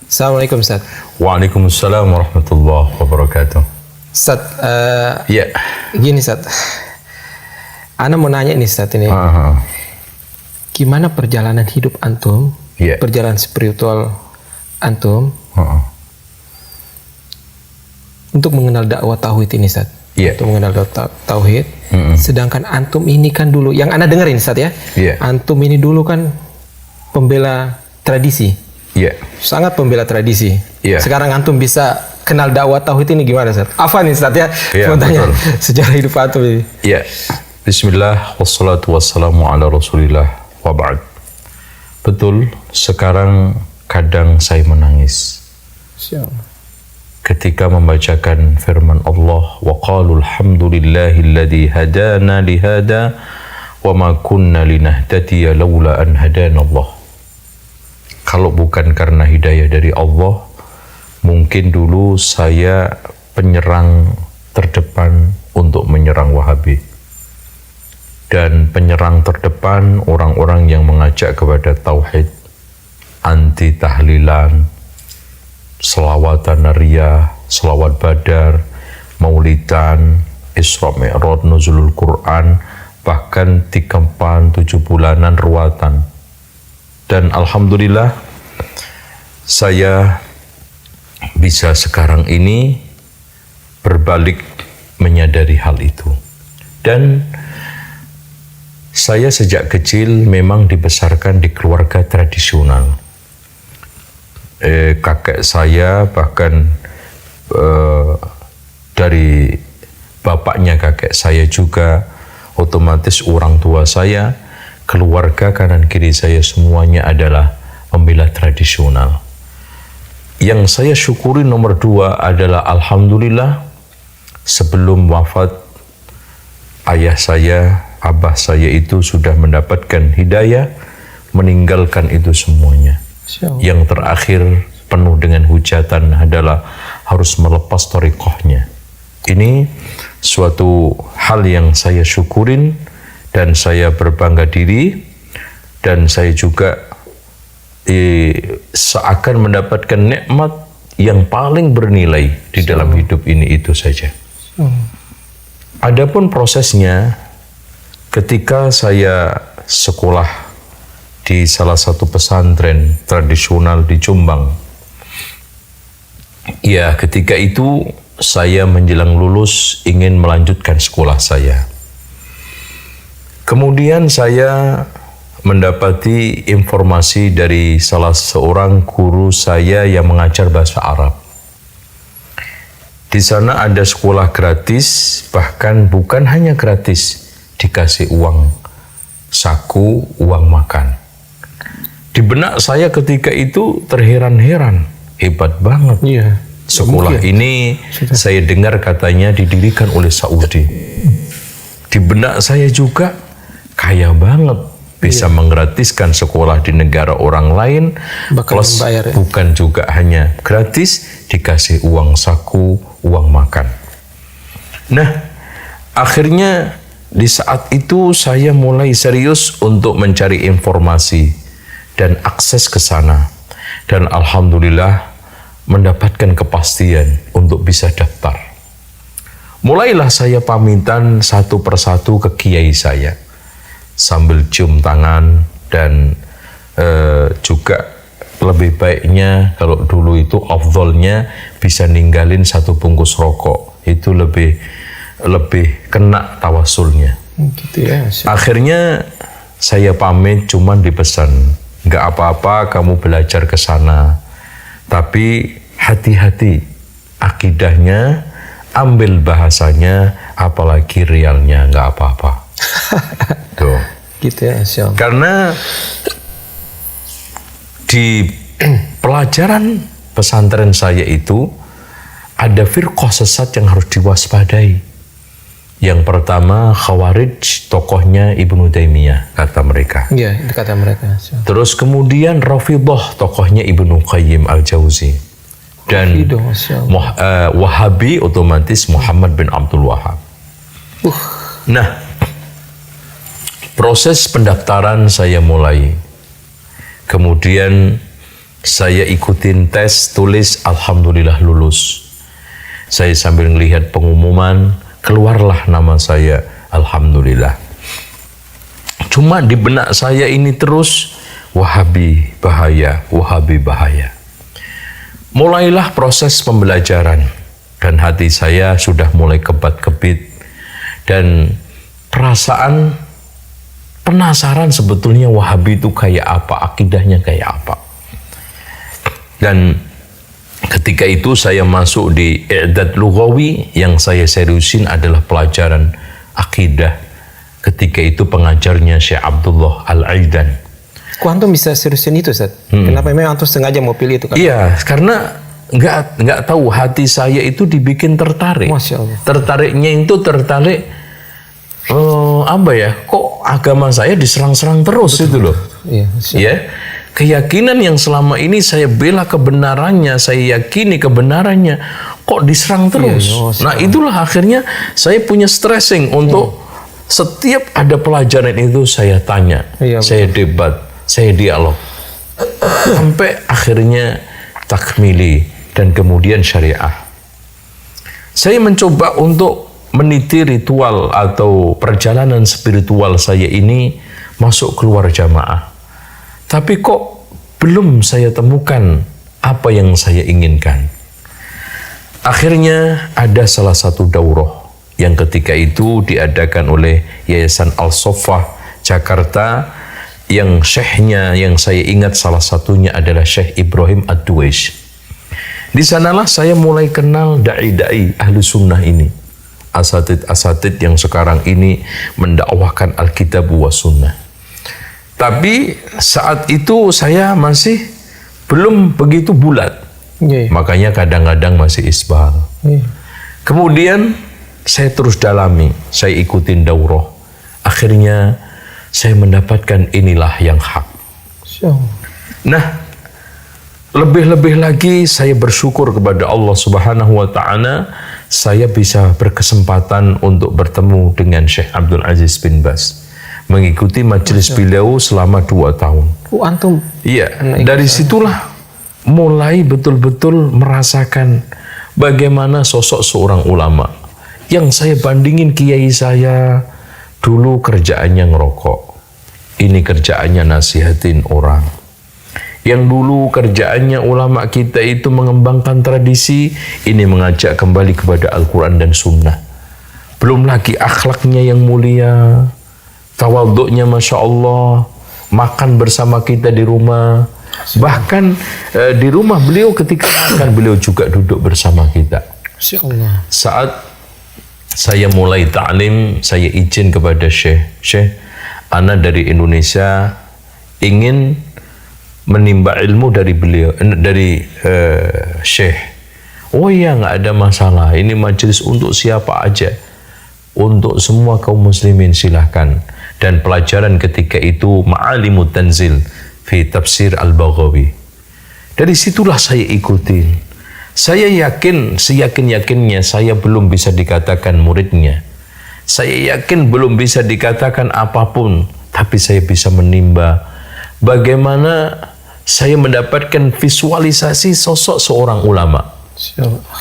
Assalamualaikum Ustaz. Waalaikumsalam warahmatullahi wabarakatuh. Ustaz, Ya. gini Ustaz. Ana mau nanya nih Ustaz ini. Gimana perjalanan hidup antum? Ya. Perjalanan spiritual antum untuk mengenal dakwah tauhid ini Ustaz. Ya. Untuk mengenal dakwah tauhid. Sedangkan antum ini kan dulu yang Ana dengerin Ustaz ya. Ya. Antum ini dulu kan pembela tradisi. Ya. Sangat pembela tradisi. Iya. Sekarang antum bisa kenal dakwah tauhid ini gimana Ustaz? Apa nih Ustaz ya? Iya, Mau tanya betul. sejarah hidup antum ini. Ya. Bismillah wassalatu wassalamu ala Rasulillah wa ba'd. Betul, sekarang kadang saya menangis ketika membacakan firman Allah, wa qalu alhamdulillahilladzi hadana lihada wa ma kunna linahtadiya laula an hadana Allah. Kalau bukan karena hidayah dari Allah, mungkin dulu saya penyerang terdepan untuk menyerang Wahabi. Dan penyerang terdepan orang-orang yang mengajak kepada tauhid, anti tahlilan, selawatan nariyah, selawat badar, maulidan, Isra Mi'raj, nuzulul Quran, bahkan 7 bulanan ruatan. Dan alhamdulillah saya bisa sekarang ini berbalik menyadari hal itu. Dan saya sejak kecil memang dibesarkan di keluarga tradisional. Kakek saya bahkan dari bapaknya kakek saya juga, otomatis orang tua saya, keluarga kanan kiri saya semuanya adalah pembela tradisional. Yang saya syukuri nomor 2 adalah alhamdulillah sebelum wafat ayah saya, abah saya itu sudah mendapatkan hidayah, meninggalkan itu semuanya. Yang terakhir penuh dengan hujatan adalah harus melepas thariqahnya. Ini suatu hal yang saya syukurin dan saya berbangga diri, dan saya juga seakan mendapatkan nikmat yang paling bernilai di dalam hidup ini, itu saja. Adapun prosesnya, ketika saya sekolah di salah satu pesantren tradisional di Jombang, ya ketika itu saya menjelang lulus ingin melanjutkan sekolah saya. Kemudian saya mendapati informasi dari salah seorang guru saya yang mengajar bahasa Arab. Di sana ada sekolah gratis, bahkan bukan hanya gratis, dikasih uang saku, uang makan. Di benak saya ketika itu terheran-heran, hebat banget. Iya. Sekolah ini saya dengar katanya didirikan oleh Saudi. Di benak saya juga kaya banget, bisa menggratiskan sekolah di negara orang lain, bahkan plus membayar, ya? Bukan juga hanya gratis, dikasih uang saku, uang makan. Nah, akhirnya di saat itu saya mulai serius untuk mencari informasi dan akses ke sana. Dan alhamdulillah mendapatkan kepastian untuk bisa daftar. Mulailah saya pamitan satu persatu ke kiai saya, sambil cium tangan, dan juga lebih baiknya kalau dulu itu afdolnya bisa ninggalin satu bungkus rokok, itu lebih kena tawasulnya. Gitu ya. Akhirnya saya pamit, cuman dipesan, nggak apa-apa kamu belajar ke sana, tapi hati-hati akidahnya, ambil bahasanya, apalagi realnya, nggak apa-apa. Tuh. Gitu ya, Syam. Karena di pelajaran pesantren saya itu ada firqah sesat yang harus diwaspadai. Yang pertama Khawarij, tokohnya Ibnu Taimiyah, kata mereka. Iya, itu kata mereka. Syam. Terus kemudian Rafidhah, tokohnya Ibnu Qayyim Al-Jauzi. Dan Wahabi otomatis Muhammad bin Abdul Wahab. Nah, proses pendaftaran saya mulai. Kemudian Saya ikutin tes, tulis, alhamdulillah lulus. Saya sambil melihat pengumuman, keluarlah nama saya, alhamdulillah. Cuma di benak saya ini terus, Wahabi bahaya, Wahabi bahaya. Mulailah proses pembelajaran dan hati saya sudah mulai kebat-kebit dan perasaan penasaran sebetulnya Wahabi itu kayak apa, akidahnya kayak apa. Dan ketika itu saya masuk di i'dad lughawi, yang saya seriusin adalah pelajaran akidah. Ketika itu pengajarnya Syekh Abdullah Al-Aidan. Kok antum bisa seriusin itu, Ustaz? Kenapa memang antum sengaja mau pilih itu kan? Iya, karena nggak tahu, hati saya itu dibikin tertarik. Masya Allah. Tertariknya itu tertarik apa ya? Kok agama saya diserang-serang terus. Betul. Itu loh. Iya, ya. Keyakinan yang selama ini saya bela kebenarannya, saya yakini kebenarannya, kok diserang terus. Iya, nah itulah akhirnya saya punya stressing untuk setiap ada pelajaran itu saya tanya, saya debat, saya dialog. Sampai akhirnya takmili dan kemudian syariah. Saya mencoba untuk meniti ritual atau perjalanan spiritual saya ini masuk keluar jamaah. Tapi kok belum saya temukan apa yang saya inginkan. Akhirnya ada salah satu daurah yang ketika itu diadakan oleh Yayasan Al-Soffah Jakarta, yang syekhnya yang saya ingat salah satunya adalah Syekh Ibrahim Ad-Duwais. Di sanalah saya mulai kenal dai-dai ahlu sunnah ini, asatid-asatid yang sekarang ini mendakwahkan Alkitab wa Sunnah. Tapi saat itu saya masih belum begitu bulat. Makanya kadang-kadang masih isbal. Kemudian saya terus dalami, saya ikutin daurah. Akhirnya saya mendapatkan inilah yang hak. Nah, lebih-lebih lagi saya bersyukur kepada Allah Subhanahu wa taala, saya bisa berkesempatan untuk bertemu dengan Syekh Abdul Aziz bin Baz, mengikuti majelis beliau selama 2 tahun. Antum? Iya, dari situlah mulai betul-betul merasakan bagaimana sosok seorang ulama. Yang saya bandingin kiai saya, dulu kerjaannya ngerokok, ini kerjaannya nasihatin orang. Yang dulu kerjaannya ulama kita itu mengembangkan tradisi, ini mengajak kembali kepada Al-Quran dan Sunnah. Belum lagi akhlaknya yang mulia, tawaduknya Masya Allah, makan bersama kita di rumah. Bahkan di rumah beliau ketika makan, beliau juga duduk bersama kita. Saat saya mulai ta'lim, saya izin kepada Syekh, ana dari Indonesia ingin menimba ilmu dari beliau, dari Syekh. Oh iya, nggak ada masalah, ini majelis untuk siapa aja, untuk semua kaum muslimin silahkan. Dan pelajaran ketika itu Ma'alimut Tanzil fi Tafsir Al-Baghawi. Dari situlah saya ikutin. Saya yakin, seyakin-yakinnya saya belum bisa dikatakan muridnya. Saya yakin belum bisa dikatakan apapun, tapi saya bisa menimba bagaimana saya mendapatkan visualisasi sosok seorang ulama.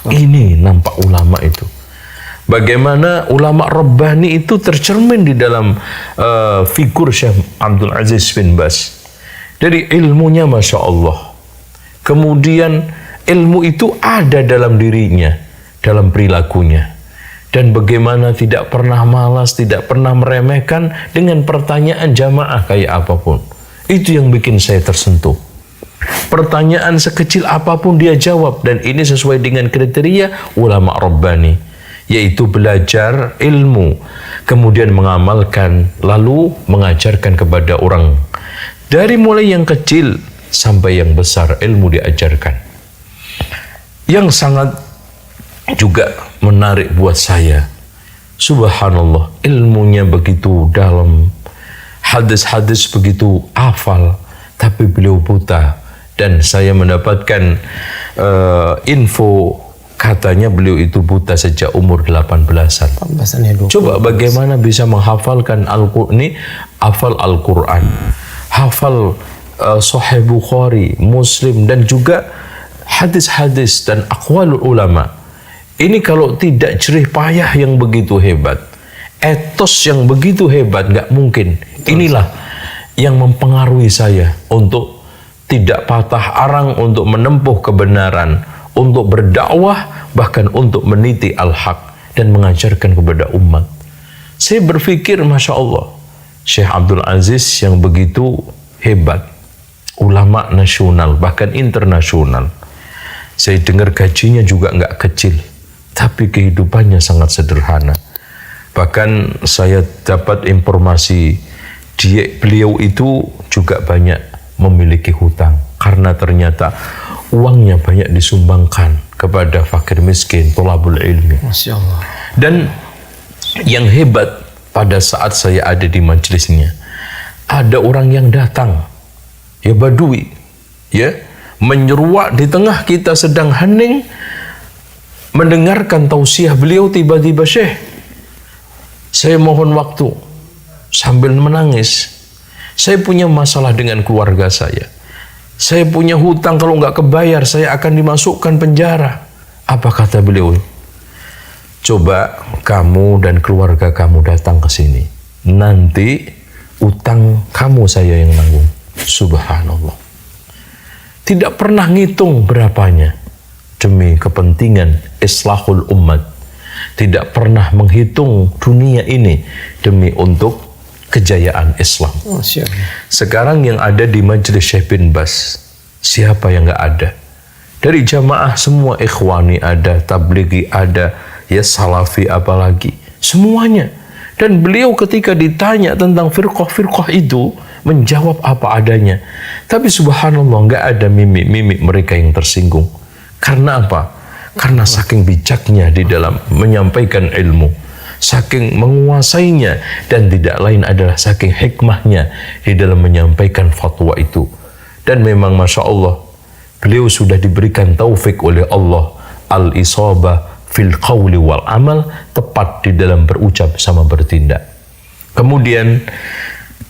Ini nampak ulama itu. Bagaimana ulama Rabbani itu tercermin di dalam figur Syekh Abdul Aziz bin Baz. Dari ilmunya Masya Allah. Kemudian ilmu itu ada dalam dirinya, dalam perilakunya. Dan bagaimana tidak pernah malas, tidak pernah meremehkan dengan pertanyaan jamaah kayak apapun. Itu yang bikin saya tersentuh. Pertanyaan sekecil apapun dia jawab, dan ini sesuai dengan kriteria ulama Rabbani, yaitu belajar ilmu, kemudian mengamalkan, lalu mengajarkan kepada orang. Dari mulai yang kecil sampai yang besar, ilmu diajarkan. Yang sangat juga menarik buat saya, subhanallah, ilmunya begitu dalam, hadis-hadis begitu hafal, tapi beliau buta. Dan saya mendapatkan info, katanya beliau itu buta sejak umur 18-an. Coba bagaimana bisa menghafalkan Al-Quran, hafal Al-Quran, hafal Sahih Bukhari, Muslim, dan juga hadis-hadis dan aqwalul ulama. Ini kalau tidak jerih payah yang begitu hebat, etos yang begitu hebat, nggak mungkin. Inilah yang mempengaruhi saya untuk tidak patah arang untuk menempuh kebenaran, untuk berdakwah, bahkan untuk meniti al-haq dan mengajarkan kepada umat. Saya berpikir, Masya Allah, Syekh Abdul Aziz yang begitu hebat, ulama nasional, bahkan internasional. Saya dengar gajinya juga nggak kecil, tapi kehidupannya sangat sederhana. Bahkan saya dapat informasi, beliau itu juga banyak memiliki hutang, karena ternyata uangnya banyak disumbangkan kepada fakir miskin, thalabul ilmi. Masya Allah. Dan yang hebat, pada saat saya ada di majelisnya, ada orang yang datang, ya badui, ya, menyeruak di tengah kita sedang hening mendengarkan tausiah beliau. Tiba-tiba, Syekh, saya mohon waktu, sambil menangis. Saya punya masalah dengan keluarga saya punya hutang, kalau nggak kebayar saya akan dimasukkan penjara. Apa kata beliau? Coba kamu dan keluarga kamu datang ke sini, nanti utang kamu saya yang nanggung. Subhanallah. Tidak pernah ngitung berapanya, demi kepentingan islahul umat. Tidak pernah menghitung dunia ini demi untuk kejayaan Islam. Sekarang yang ada di majelis Syekh bin Bas, siapa yang nggak ada? Dari jamaah semua, ikhwani ada, tablighi ada, ya salafi apalagi, semuanya. Dan beliau ketika ditanya tentang firqah-firqah itu, menjawab apa adanya. Tapi subhanallah, nggak ada mimik-mimik mereka yang tersinggung. Karena apa? Karena saking bijaknya di dalam menyampaikan ilmu, saking menguasainya, dan tidak lain adalah saking hikmahnya di dalam menyampaikan fatwa itu. Dan memang Masya Allah, beliau sudah diberikan taufik oleh Allah, al-isabah fil qawli wal amal, tepat di dalam berucap sama bertindak. Kemudian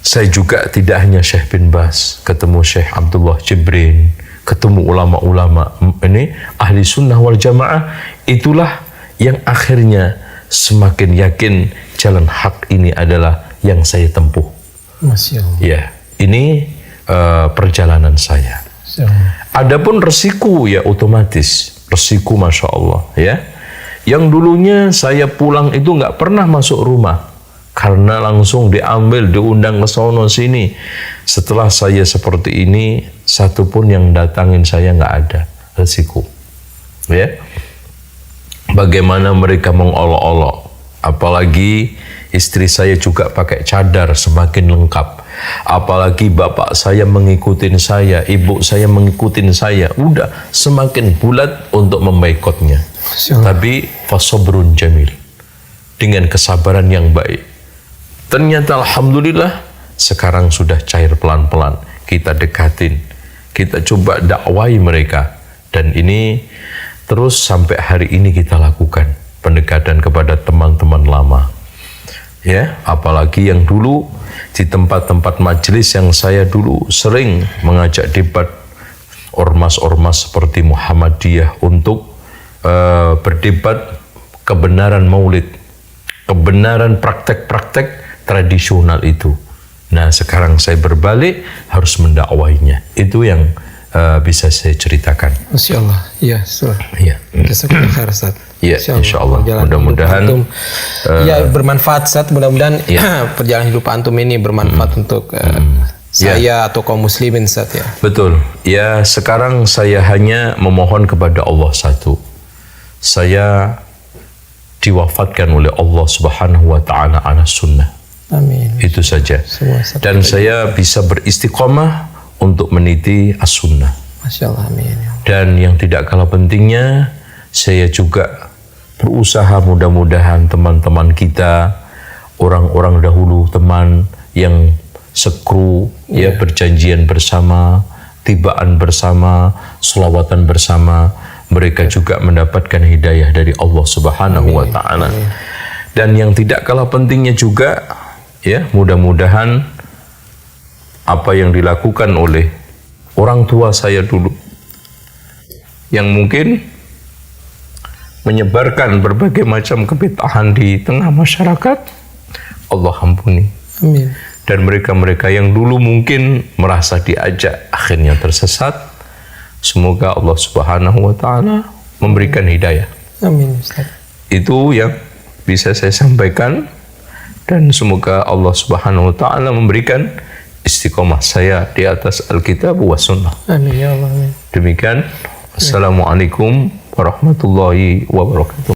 saya juga tidak hanya Syekh bin Bas, ketemu Syekh Abdullah Jibrin, ketemu ulama-ulama ini ahli sunnah wal jamaah. Itulah yang akhirnya semakin yakin jalan hak ini adalah yang saya tempuh. Masya Allah. Ya, ini perjalanan saya. Adapun resiko, ya otomatis resiko, Masya Allah, ya. Yang dulunya saya pulang itu nggak pernah masuk rumah, karena langsung diambil, diundang ke sono sini. Setelah saya seperti ini, satupun yang datangin saya nggak ada. Resiko, ya. Bagaimana mereka mengolok-olok, apalagi istri saya juga pakai cadar, semakin lengkap. Apalagi bapak saya mengikutin saya, ibu saya mengikutin saya, udah semakin bulat untuk memboikotnya. Tapi fasobrun jamil, dengan kesabaran yang baik. Ternyata alhamdulillah sekarang sudah cair pelan-pelan. Kita dekatin, kita coba dakwai mereka, dan ini terus sampai hari ini kita lakukan pendekatan kepada teman-teman lama. Ya, apalagi yang dulu di tempat-tempat majelis yang saya dulu sering mengajak debat ormas-ormas seperti Muhammadiyah untuk berdebat kebenaran maulid, kebenaran praktek-praktek tradisional itu. Nah, sekarang saya berbalik harus mendakwainya. Itu yang bisa saya ceritakan. Masya Allah. Ya, ya. Jazakallah Ustaz. Ya, insya Allah. Mudah-mudahan ya bermanfaat, Ustaz. Mudah-mudahan perjalanan hidup antum ini bermanfaat untuk saya atau kaum muslimin, Ustaz, ya. Betul. Ya, sekarang saya hanya memohon kepada Allah satu. Saya diwafatkan oleh Allah Subhanahu wa taala ala sunnah. Amin. Itu saja. Dan saya bisa beristiqomah untuk meniti as-sunnah. Masya Allah, amin. Dan yang tidak kalah pentingnya, saya juga berusaha mudah-mudahan teman-teman kita, orang-orang dahulu, teman yang sekru, ya berjanjian bersama, tibaan bersama, selawatan bersama, mereka juga mendapatkan hidayah dari Allah Subhanahu wa taala. Dan yang tidak kalah pentingnya juga, ya mudah-mudahan apa yang dilakukan oleh orang tua saya dulu, yang mungkin menyebarkan berbagai macam kebid'ahan di tengah masyarakat, Allah ampuni. Amin. Dan mereka-mereka yang dulu mungkin merasa diajak akhirnya tersesat, semoga Allah Subhanahu wa taala memberikan hidayah. Amin, Ustaz. Itu yang bisa saya sampaikan, dan semoga Allah Subhanahu wa taala memberikan istiqomah saya di atas Alkitab wa Sunnah. Amin ya Allah. Amin. Demikian. Assalamualaikum warahmatullahi wabarakatuh.